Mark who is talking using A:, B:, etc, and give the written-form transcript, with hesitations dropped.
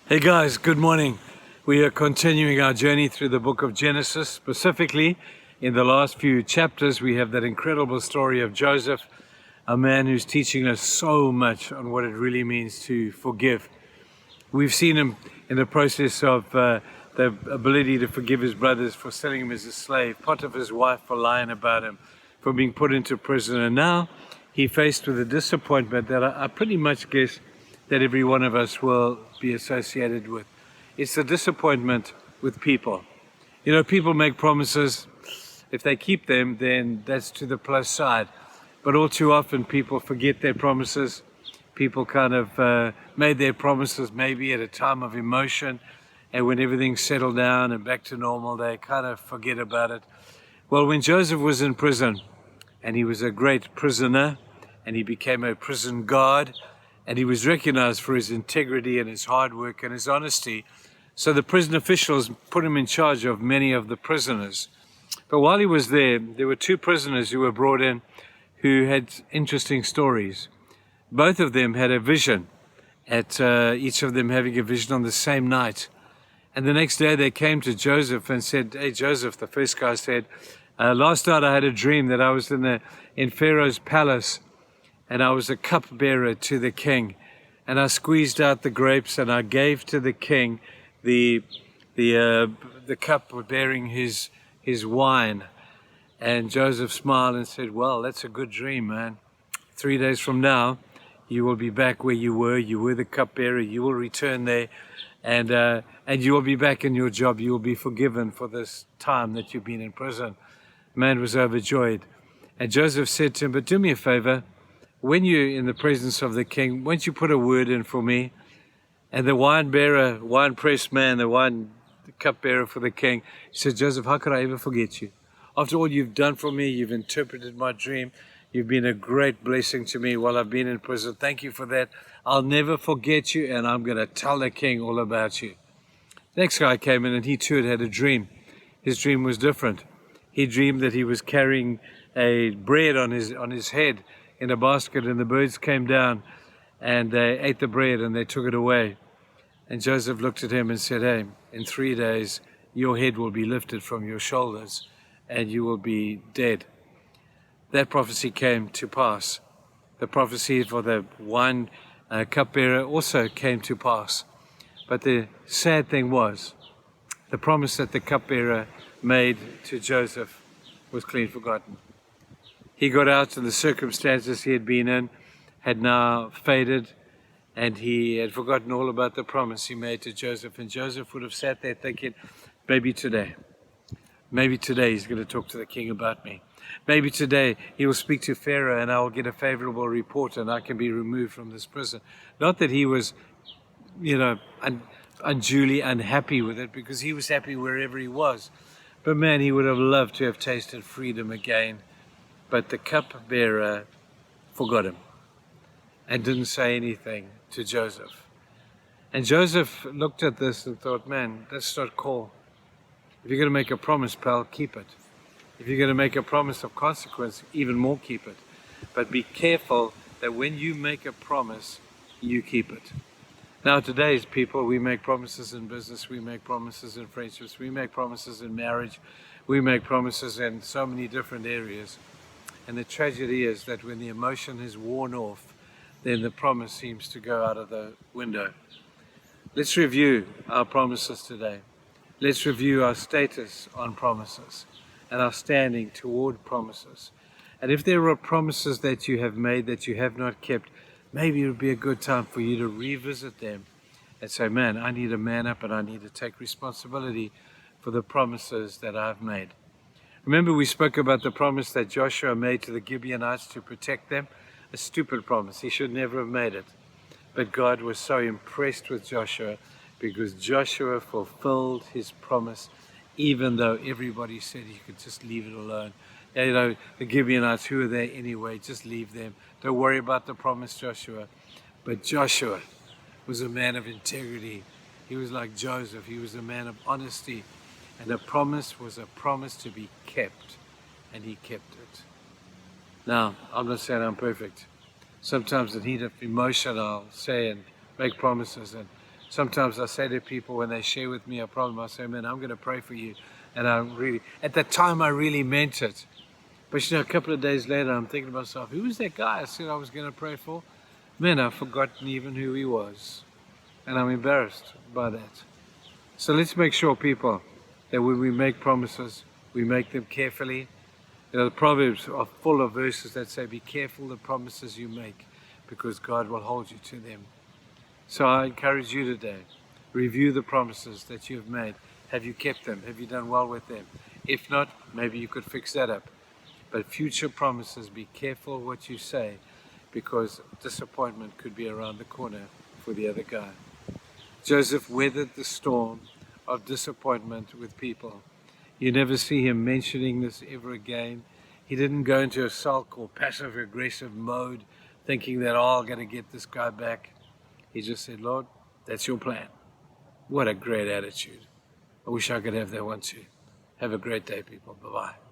A: Hey guys, good morning. We are continuing our journey through the book of Genesis. Specifically, in the last few chapters, we have that incredible story of Joseph, a man who's teaching us so much on what it really means to forgive. We've seen him in the process of the ability to forgive his brothers for selling him as a slave, Potiphar's wife for lying about him, for being put into prison. And now he's faced with a disappointment that I pretty much guess that every one of us will be associated with. It's the disappointment with people. You know, people make promises. If they keep them, then that's to the plus side. But all too often, people forget their promises. People kind of made their promises maybe at a time of emotion, and when everything's settled down and back to normal, they kind of forget about it. Well, when Joseph was in prison, and he was a great prisoner, and he became a prison guard, and he was recognized for his integrity and his hard work and his honesty. So the prison officials put him in charge of many of the prisoners. But while he was there were two prisoners who were brought in who had interesting stories. Both of them had a vision, at each of them having a vision on the same night. And the next day they came to Joseph and said, "Hey Joseph," the first guy said, "last night I had a dream that I was in Pharaoh's palace, and I was a cupbearer to the king, and I squeezed out the grapes and I gave to the king the cup bearing his wine." And Joseph smiled and said, "Well, that's a good dream, man. 3 days from now, you will be back where you were. You were the cupbearer. You will return there, and you will be back in your job. You will be forgiven for this time that you've been in prison." The man was overjoyed, and Joseph said to him, "But do me a favor. When you're in the presence of the king, won't you put a word in for me?" And the wine press man, the cupbearer for the king, said, "Joseph, how could I ever forget you? After all you've done for me, you've interpreted my dream. You've been a great blessing to me while I've been in prison. Thank you for that. I'll never forget you, and I'm going to tell the king all about you." Next guy came in, and he too had a dream. His dream was different. He dreamed that he was carrying a bread on his head in a basket, and the birds came down and they ate the bread and they took it away. And Joseph looked at him and said, "Hey, in 3 days your head will be lifted from your shoulders and you will be dead." That prophecy came to pass. The prophecy for the wine cupbearer also came to pass. But the sad thing was, the promise that the cupbearer made to Joseph was clean forgotten. He got out, and the circumstances he had been in had now faded, and he had forgotten all about the promise he made to Joseph. And Joseph would have sat there thinking, maybe today he's going to talk to the king about me. Maybe today he will speak to Pharaoh and I will get a favorable report and I can be removed from this prison. Not that he was, unduly unhappy with it, because he was happy wherever he was. But man, he would have loved to have tasted freedom again. But the cupbearer forgot him and didn't say anything to Joseph. And Joseph looked at this and thought, man, that's not cool. If you're going to make a promise, pal, keep it. If you're going to make a promise of consequence, even more, keep it. But be careful that when you make a promise, you keep it. Now, today's people, we make promises in business, we make promises in friendships, we make promises in marriage, we make promises in so many different areas. And the tragedy is that when the emotion is worn off, then the promise seems to go out of the window. Let's review our promises today. Let's review our status on promises and our standing toward promises. And if there are promises that you have made that you have not kept, maybe it would be a good time for you to revisit them and say, man, I need to man up and I need to take responsibility for the promises that I've made. Remember, we spoke about the promise that Joshua made to the Gibeonites to protect them. A stupid promise. He should never have made it. But God was so impressed with Joshua because Joshua fulfilled his promise, even though everybody said he could just leave it alone. You know, the Gibeonites, who are there anyway? Just leave them. Don't worry about the promise, Joshua. But Joshua was a man of integrity. He was like Joseph. He was a man of honesty. And a promise was a promise to be kept, and he kept it. Now, I'm not saying I'm perfect. Sometimes in heat of emotion, I'll say and make promises, and Sometimes I say to people when they share with me a problem, I say, man, I'm going to pray for you. And at the time, I really meant it. But a couple of days later, I'm thinking to myself, who was that guy I said I was going to pray for? Man, I've forgotten even who he was. And I'm embarrassed by that. So let's make sure, people, that when we make promises, we make them carefully. The Proverbs are full of verses that say, be careful the promises you make, because God will hold you to them. So I encourage you today, review the promises that you've made. Have you kept them? Have you done well with them? If not, maybe you could fix that up. But future promises, be careful what you say, because disappointment could be around the corner for the other guy. Joseph weathered the storm of disappointment with people. You never see him mentioning this ever again. He didn't go into a sulk or passive aggressive mode thinking that, oh, I'm going to get this guy back. He just said, Lord, that's your plan. What a great attitude. I wish I could have that one too. Have a great day, people. Bye-bye.